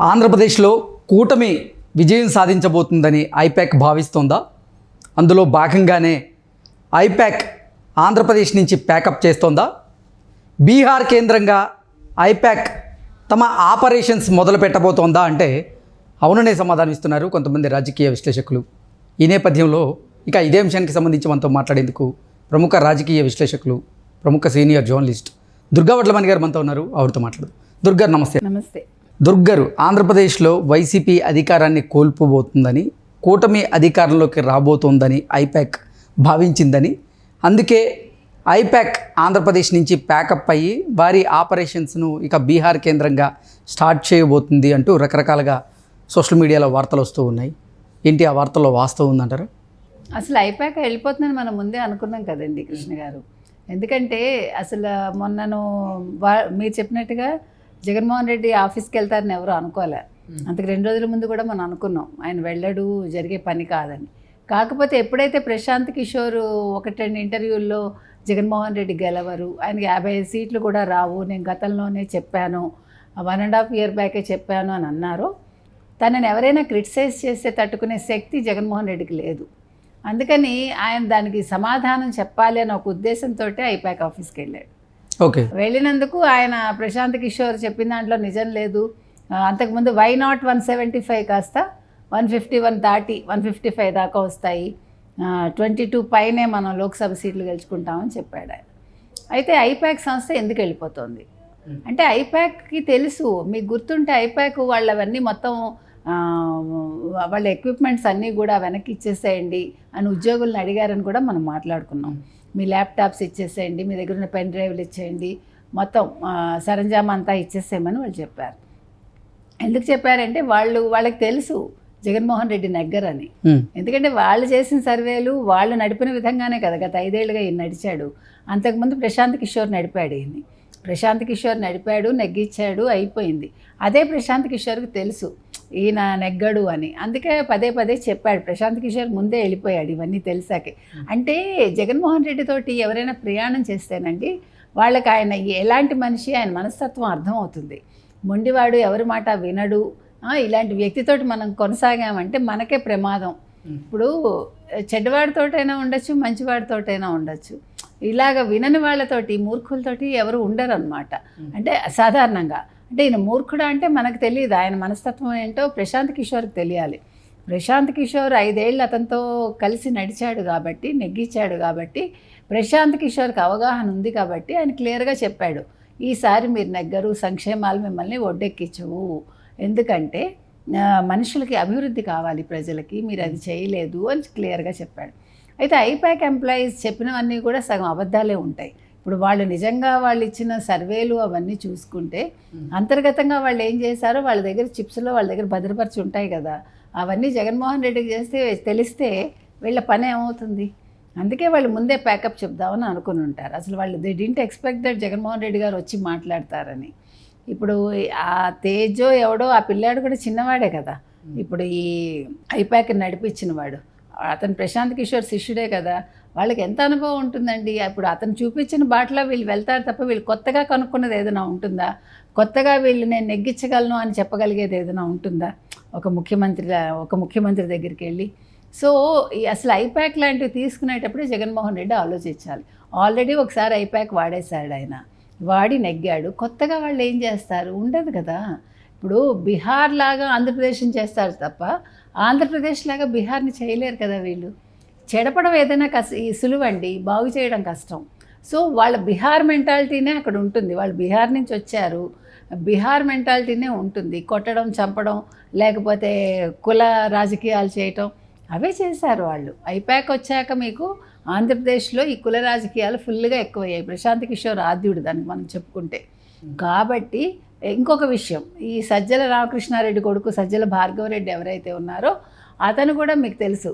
ఆంధ్రప్రదేశ్లో కూటమి విజయం సాధించబోతుందని ఐపాక్ భావిస్తోందా? అందులో భాగంగానే ఐపాక్ ఆంధ్రప్రదేశ్ నుంచి ప్యాకప్ చేస్తోందా? బీహార్ కేంద్రంగా ఐపాక్ తమ ఆపరేషన్స్ మొదలు పెట్టబోతోందా అంటే అవుననే సమాధానం ఇస్తున్నారు కొంతమంది రాజకీయ విశ్లేషకులు. ఈ నేపథ్యంలో ఇక ఇదే అంశానికి సంబంధించి మనతో మాట్లాడేందుకు ప్రముఖ రాజకీయ విశ్లేషకులు, ప్రముఖ సీనియర్ జర్నలిస్ట్ దుర్గా వడ్లమణి గారు మనతో ఉన్నారు. ఆవిడతో మాట్లాడదు. దుర్గారు నమస్తే. నమస్తే. దుర్గారు, ఆంధ్రప్రదేశ్లో వైసీపీ అధికారాన్ని కోల్పోబోతుందని, కూటమి అధికారంలోకి రాబోతోందని ఐపాక్ భావించిందని, అందుకే ఐపాక్ ఆంధ్రప్రదేశ్ నుంచి ప్యాకప్ అయ్యి వారి ఆపరేషన్స్ను ఇక బీహార్ కేంద్రంగా స్టార్ట్ చేయబోతుంది అంటూ రకరకాలుగా సోషల్ మీడియాలో వార్తలు వస్తూ ఉన్నాయి. ఏంటి ఆ వార్తల్లో వాస్తవం ఉందంటారా? అసలు ఐపాక్ వెళ్ళిపోతుందని మనం ముందే అనుకున్నాం కదండి కృష్ణ గారు. ఎందుకంటే అసలు మొన్నను మీరు చెప్పినట్టుగా జగన్మోహన్ రెడ్డి ఆఫీస్కి వెళ్తారని ఎవరు అనుకోలే. అంతకు 2 రోజుల ముందు కూడా మనం అనుకున్నాం ఆయన వెళ్ళడు, జరిగే పని కాదని. కాకపోతే ఎప్పుడైతే ప్రశాంత్ కిషోర్ 1-2 ఇంటర్వ్యూల్లో జగన్మోహన్ రెడ్డి గెలవరు, ఆయనకి 55 సీట్లు కూడా రావు, నేను గతంలోనే చెప్పాను, 1.5 year బ్యాకే చెప్పాను అని అన్నారు. తనని ఎవరైనా క్రిటిసైజ్ చేస్తే తట్టుకునే శక్తి జగన్మోహన్ రెడ్డికి లేదు. అందుకని ఆయన దానికి సమాధానం చెప్పాలి అనే ఒక ఉద్దేశంతో ఐపాక్ ఆఫీస్కి వెళ్ళాడు. ఓకే, వెళ్ళినందుకు ఆయన ప్రశాంత్ కిషోర్ చెప్పిన దాంట్లో నిజం లేదు. అంతకుముందు వై నాట్ 175 కాస్త 151 దాటి 155 దాకా వస్తాయి, 22 పైనే మనం లోక్సభ సీట్లు గెలుచుకుంటామని చెప్పాడు ఆయన. అయితే ఐపాక్ సంస్థ ఎందుకు వెళ్ళిపోతుంది అంటే, ఐపాక్కి తెలుసు, మీకు గుర్తుంటే ఐపాక్ వాళ్ళవన్నీ మొత్తం వాళ్ళ ఎక్విప్మెంట్స్ అన్నీ కూడా వెనక్కి ఇచ్చేసేయండి అని ఉద్యోగులను అడిగారని కూడా మనం మాట్లాడుకున్నాం. మీ ల్యాప్టాప్స్ ఇచ్చేసేయండి, మీ దగ్గర ఉన్న పెన్ డ్రైవ్లు ఇచ్చేయండి, మొత్తం సరంజామా అంతా ఇచ్చేసేయమని వాళ్ళు చెప్పారు. ఎందుకు చెప్పారంటే వాళ్ళకి తెలుసు జగన్మోహన్ రెడ్డి నెగ్గరని. ఎందుకంటే వాళ్ళు చేసిన సర్వేలు వాళ్ళు నడిపిన విధంగానే కదా గత 5 ఏళ్ళుగా ఈయన నడిచాడు. అంతకుముందు ప్రశాంత్ కిషోర్ నడిపాడు ఈయన్ని. ప్రశాంత్ కిషోర్ నడిపాడు, నెగ్గించాడు, అయిపోయింది. అదే ప్రశాంత్ కిషోర్కి తెలుసు ఈయన నెగ్గడు అని. అందుకే పదే చెప్పాడు. ప్రశాంత్ కిషోర్ ముందే వెళ్ళిపోయాడు ఇవన్నీ తెలిసాకే. అంటే జగన్మోహన్ రెడ్డితోటి ఎవరైనా ప్రయాణం చేస్తేనండి వాళ్ళకి ఆయన ఎలాంటి మనిషి, ఆయన మనస్తత్వం అర్థమవుతుంది. మొండివాడు, ఎవరి మాట వినడు, ఇలాంటి వ్యక్తితోటి మనం కొనసాగామంటే మనకే ప్రమాదం. ఇప్పుడు చెడ్డవాడితోటైనా ఉండొచ్చు, మంచివాడితోటైనా ఉండొచ్చు. ఇలాగ వినని వాళ్ళతోటి, మూర్ఖులతోటి ఎవరు ఉండరు అనమాట. అంటే సాధారణంగా అంటే ఈయన మూర్ఖుడా అంటే మనకు తెలియదు, ఆయన మనస్తత్వం ఏంటో ప్రశాంత్ కిషోర్కి తెలియాలి. ప్రశాంత్ కిషోర్ 5 ఏళ్ళు అతనితో కలిసి నడిచాడు కాబట్టి, నెగ్గించాడు కాబట్టి, ప్రశాంత్ కిషోర్కి అవగాహన ఉంది కాబట్టి ఆయన క్లియర్గా చెప్పాడు, ఈసారి మీరు నెగ్గరు, సంక్షేమాలు మిమ్మల్ని ఒడ్డెక్కించవు, ఎందుకంటే మనుషులకి అభివృద్ధి కావాలి, ప్రజలకి, మీరు అది చేయలేదు అని క్లియర్గా చెప్పాడు. అయితే ఐపాక్ ఎంప్లాయీస్ చెప్పినవన్నీ కూడా సగం అబద్ధాలే ఉంటాయి. ఇప్పుడు వాళ్ళు నిజంగా వాళ్ళు ఇచ్చిన సర్వేలు అవన్నీ చూసుకుంటే అంతర్గతంగా వాళ్ళు ఏం చేశారో వాళ్ళ దగ్గర చిప్స్లో వాళ్ళ దగ్గర భద్రపరిచి ఉంటాయి కదా, అవన్నీ జగన్మోహన్ రెడ్డికి చేస్తే తెలిస్తే వీళ్ళ పని ఏమవుతుంది. అందుకే వాళ్ళు ముందే ప్యాకప్ చెప్దామని అనుకుని ఉంటారు. అసలు వాళ్ళు they didn't expect that Jaganmohan Reddy గారు వచ్చి మాట్లాడతారని. ఇప్పుడు ఆ తేజో ఎవడో, ఆ పిల్లాడు కూడా చిన్నవాడే కదా, ఇప్పుడు ఈ ఐపాక్ నడిపించిన వాడు, అతను ప్రశాంత్ కిషోర్ శిష్యుడే కదా, వాళ్ళకి ఎంత అనుభవం ఉంటుందండి. ఇప్పుడు అతను చూపించిన బాటలో వీళ్ళు వెళ్తారు తప్ప వీళ్ళు కొత్తగా కనుక్కున్నది ఏదైనా ఉంటుందా, కొత్తగా వీళ్ళు నేను నెగ్గించగలను అని చెప్పగలిగేది ఏదైనా ఉంటుందా ఒక ముఖ్యమంత్రి దగ్గరికి వెళ్ళి. సో అసలు ఐపాక్ లాంటివి తీసుకునేటప్పుడే జగన్మోహన్ రెడ్డి ఆలోచించాలి. ఆల్రెడీ ఒకసారి ఐపాక్ వాడేశాడు ఆయన, వాడి నెగ్గాడు. కొత్తగా వాళ్ళు ఏం చేస్తారు, ఉండదు కదా. ఇప్పుడు బీహార్ లాగా ఆంధ్రప్రదేశ్ని చేస్తారు తప్ప ఆంధ్రప్రదేశ్ లాగా బీహార్ని చేయలేరు కదా వీళ్ళు. చెడపడం ఏదైనా సులువండి, బాగు చేయడం కష్టం. సో వాళ్ళ బీహార్ మెంటాలిటీనే అక్కడ ఉంటుంది. వాళ్ళు బీహార్ నుంచి వచ్చారు, బీహార్ మెంటాలిటీనే ఉంటుంది. కొట్టడం, చంపడం, లేకపోతే కుల రాజకీయాలు చేయటం, అవే చేశారు వాళ్ళు. ఐపాక్ వచ్చాక మీకు ఆంధ్రప్రదేశ్లో ఈ కుల రాజకీయాలు ఫుల్గా ఎక్కువయ్యాయి. ప్రశాంత్ కిషోర్ ఆద్యుడు దానికి మనం చెప్పుకుంటే. కాబట్టి ఇంకొక విషయం, ఈ సజ్జల రామకృష్ణారెడ్డి కొడుకు సజ్జల భార్గవరెడ్డి ఎవరైతే ఉన్నారో అతను కూడా మీకు తెలుసు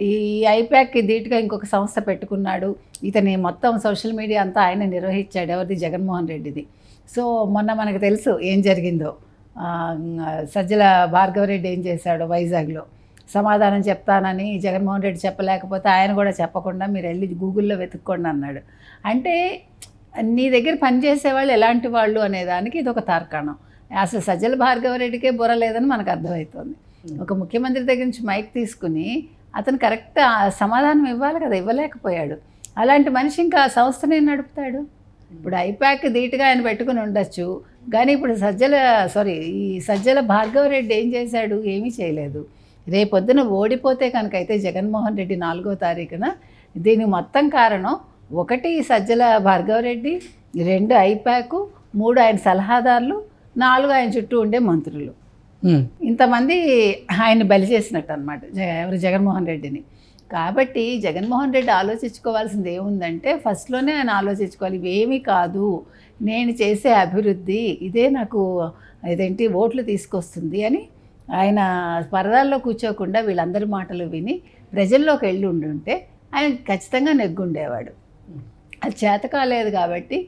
ఈ ఐపాక్కి ధీటుగా ఇంకొక సంస్థ పెట్టుకున్నాడు. ఇతని మొత్తం సోషల్ మీడియా అంతా ఆయన నిర్వహించాడు. ఎవరిది? జగన్మోహన్ రెడ్డిది. సో మొన్న మనకు తెలుసు ఏం జరిగిందో. సజ్జల భార్గవరెడ్డి ఏం చేశాడో వైజాగ్లో. సమాధానం చెప్తానని జగన్మోహన్ రెడ్డి చెప్పలేకపోతే ఆయన కూడా చెప్పకుండా మీరు వెళ్ళి గూగుల్లో వెతుక్కోండి అన్నాడు. అంటే నీ దగ్గర పనిచేసే వాళ్ళు ఎలాంటి వాళ్ళు అనేదానికి ఇది ఒక తార్కాణం. అసలు సజ్జల భార్గవరెడ్డికే బుర్ర లేదని మనకు అర్థమవుతుంది. ఒక ముఖ్యమంత్రి దగ్గర నుంచి మైక్ తీసుకుని అతను కరెక్ట్ సమాధానం ఇవ్వాలి కదా, ఇవ్వలేకపోయాడు. అలాంటి మనిషి ఇంకా ఆ సంస్థనే నడుపుతాడు. ఇప్పుడు ఐపాక్ ధీటుగా ఆయన పెట్టుకుని ఉండొచ్చు, కానీ ఇప్పుడు ఈ సజ్జల భార్గవరెడ్డి ఏం చేశాడు? ఏమీ చేయలేదు. రేపొద్దున ఓడిపోతే కనుకైతే జగన్మోహన్ రెడ్డి 4వ తారీఖున దీనికి మొత్తం కారణం 1 సజ్జల భార్గవరెడ్డి, 2 ఐపాక్, 3 ఆయన సలహాదారులు, 4 ఆయన చుట్టూ ఉండే మంత్రులు. ఇంతమంది ఆయన బలి చేసినట్టు అనమాట ఎవరు జగన్మోహన్ రెడ్డిని. కాబట్టి జగన్మోహన్ రెడ్డి ఆలోచించుకోవాల్సింది ఏముందంటే ఫస్ట్లోనే ఆయన ఆలోచించుకోవాలి, ఇవేమీ కాదు, నేను చేసే అభివృద్ధి ఇదే నాకు ఓట్లు తీసుకొస్తుంది అని. ఆయన పరదాల్లో కూర్చోకుండా వీళ్ళందరి మాటలు విని ప్రజల్లోకి వెళ్ళి ఉండుంటే ఆయన ఖచ్చితంగా నెగ్గుండేవాడు. అది చేత కాలేదు కాబట్టి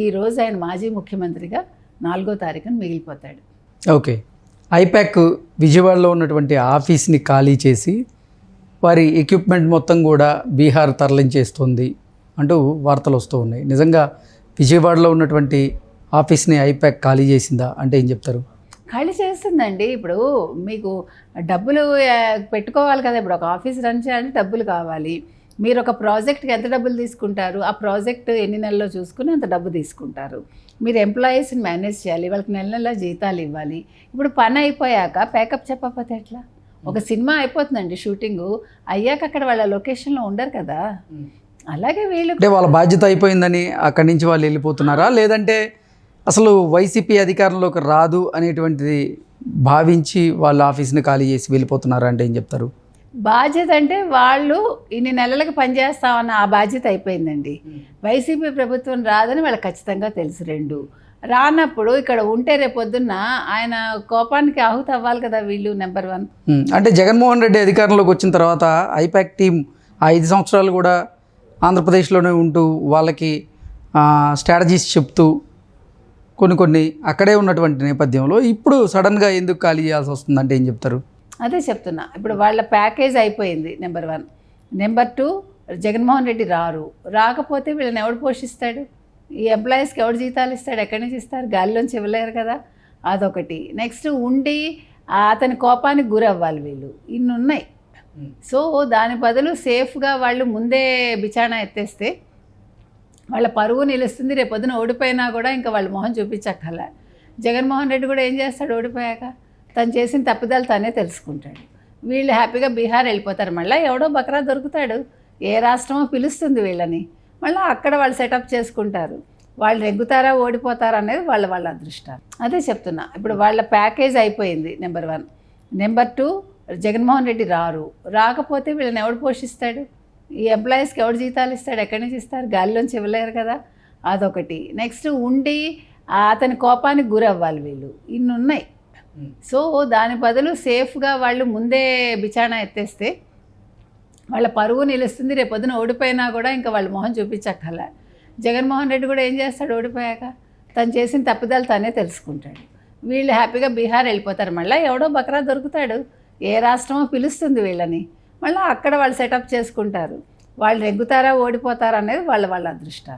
ఈరోజు ఆయన మాజీ ముఖ్యమంత్రిగా 4వ తారీఖున మిగిలిపోతాడు. ఓకే, ఐపాక్ విజయవాడలో ఉన్నటువంటి ఆఫీస్ని ఖాళీ చేసి వారి ఎక్విప్మెంట్ మొత్తం కూడా బీహార్ తరలించేస్తుంది అంటూ వార్తలు వస్తూ ఉన్నాయి. నిజంగా విజయవాడలో ఉన్నటువంటి ఆఫీస్ని ఐపాక్ ఖాళీ చేసిందా అంటే ఏం చెప్తారు? ఖాళీ చేస్తుందండి. ఇప్పుడు మీకు డబ్బులు పెట్టుకోవాలి కదా, ఇప్పుడు ఒక ఆఫీస్ రన్ చేయాలంటే డబ్బులు కావాలి. మీరు ఒక ప్రాజెక్ట్కి ఎంత డబ్బులు తీసుకుంటారు, ఆ ప్రాజెక్ట్ ఎన్ని నెలల్లో చూసుకుని అంత డబ్బు తీసుకుంటారు. మీరు ఎంప్లాయీస్ని మేనేజ్ చేయాలి, వాళ్ళకి నెల నెల జీతాలు ఇవ్వాలి. ఇప్పుడు పని అయిపోయాక ప్యాకప్ చెప్పకపోతే ఎట్లా? ఒక సినిమా అయిపోతుందండి, షూటింగు అయ్యాక అక్కడ వాళ్ళ లొకేషన్లో ఉండరు కదా. అలాగే వీళ్ళు అంటే వాళ్ళ బాధ్యత అయిపోయిందని అక్కడి నుంచి వాళ్ళు వెళ్ళిపోతున్నారా, లేదంటే అసలు వైసీపీ అధికారంలోకి రాదు అనేటువంటిది భావించి వాళ్ళ ఆఫీస్ని ఖాళీ చేసి వెళ్ళిపోతున్నారా అంటే ఏం చెప్తారు? బాధ్యత అంటే వాళ్ళు ఇన్ని నెలలకు పనిచేస్తామన్న ఆ బాధ్యత అయిపోయిందండి. వైసీపీ ప్రభుత్వం రాదని వాళ్ళకి ఖచ్చితంగా తెలుసు. 2 రానప్పుడు ఇక్కడ ఉంటే రేపొద్దున్న ఆయన కోపానికి ఆహుతి అవ్వాలి కదా వీళ్ళు. నెంబర్ 1 అంటే జగన్మోహన్ రెడ్డి అధికారంలోకి వచ్చిన తర్వాత ఐపాక్ టీం 5 సంవత్సరాలు కూడా ఆంధ్రప్రదేశ్లోనే ఉంటూ వాళ్ళకి స్ట్రాటజీస్ చెప్తూ కొన్ని అక్కడే ఉన్నటువంటి నేపథ్యంలో ఇప్పుడు సడన్గా ఎందుకు ఖాళీ చేయాల్సి వస్తుందంటే ఏం చెప్తారు? అదే చెప్తున్నా. ఇప్పుడు వాళ్ళ ప్యాకేజ్ అయిపోయింది నెంబర్ 1. నెంబర్ 2 జగన్మోహన్ రెడ్డి రాకపోతే వీళ్ళని ఎవడు పోషిస్తాడు? ఈ ఎంప్లాయీస్కి ఎవడు జీతాలు ఇస్తాడు? ఎక్కడి నుంచి ఇస్తారు? గాలిలోంచి ఇవ్వలేరు కదా. అదొకటి. నెక్స్ట్ ఉండి అతని కోపానికి గురవ్వాలి వీళ్ళు. ఇన్ని ఉన్నాయి. సో దాని బదులు సేఫ్గా వాళ్ళు ముందే బిచానా ఎత్తేస్తే వాళ్ళ పరువు నిలుస్తుంది. రేపొద్దున ఓడిపోయినా కూడా ఇంకా వాళ్ళ మొహం చూపించక్కర్లే. జగన్మోహన్ రెడ్డి కూడా ఏం చేస్తాడు? ఓడిపోయాక తను చేసిన తప్పిదాలు తనే తెలుసుకుంటాడు. వీళ్ళు హ్యాపీగా బీహార్ వెళ్ళిపోతారు. మళ్ళీ ఎవడో బకరా దొరుకుతాడు, ఏ రాష్ట్రమో పిలుస్తుంది వీళ్ళని, మళ్ళీ అక్కడ వాళ్ళు సెటప్ చేసుకుంటారు. వాళ్ళు నెగ్గుతారా ఓడిపోతారా అనేది వాళ్ళ అదృష్టాలు. అదే చెప్తున్నా. ఇప్పుడు వాళ్ళ ప్యాకేజ్ అయిపోయింది నెంబర్ 1. నెంబర్ 2 జగన్మోహన్ రెడ్డి రాకపోతే వీళ్ళని ఎవడు పోషిస్తాడు? ఈ ఎంప్లాయీస్కి ఎవడు జీతాలు ఇస్తాడు? ఎక్కడి నుంచి ఇస్తారు? గాలిలోంచి ఇవ్వలేరు కదా. అదొకటి. నెక్స్ట్ ఉండి అతని కోపానికి గురవ్వాలి వీళ్ళు. ఇన్ని ఉన్నాయి. సో దాని బదులు సేఫ్గా వాళ్ళు ముందే బిచానా ఎత్తేస్తే వాళ్ళ పరువు నిలుస్తుంది. రేపొద్దున ఓడిపోయినా కూడా ఇంకా వాళ్ళ మొహం చూపించక్కర్లే. జగన్మోహన్ రెడ్డి కూడా ఏం చేస్తాడు? ఓడిపోయాక తను చేసిన తప్పిదాలు తనే తెలుసుకుంటాడు. వీళ్ళు హ్యాపీగా బీహార్ వెళ్ళిపోతారు. మళ్ళీ ఎవడో బకరా దొరుకుతాడు, ఏ రాష్ట్రమో పిలుస్తుంది వీళ్ళని, మళ్ళీ అక్కడ వాళ్ళు సెటప్ చేసుకుంటారు. వాళ్ళు నెగ్గుతారా ఓడిపోతారా అనేది వాళ్ళ అదృష్టాలు.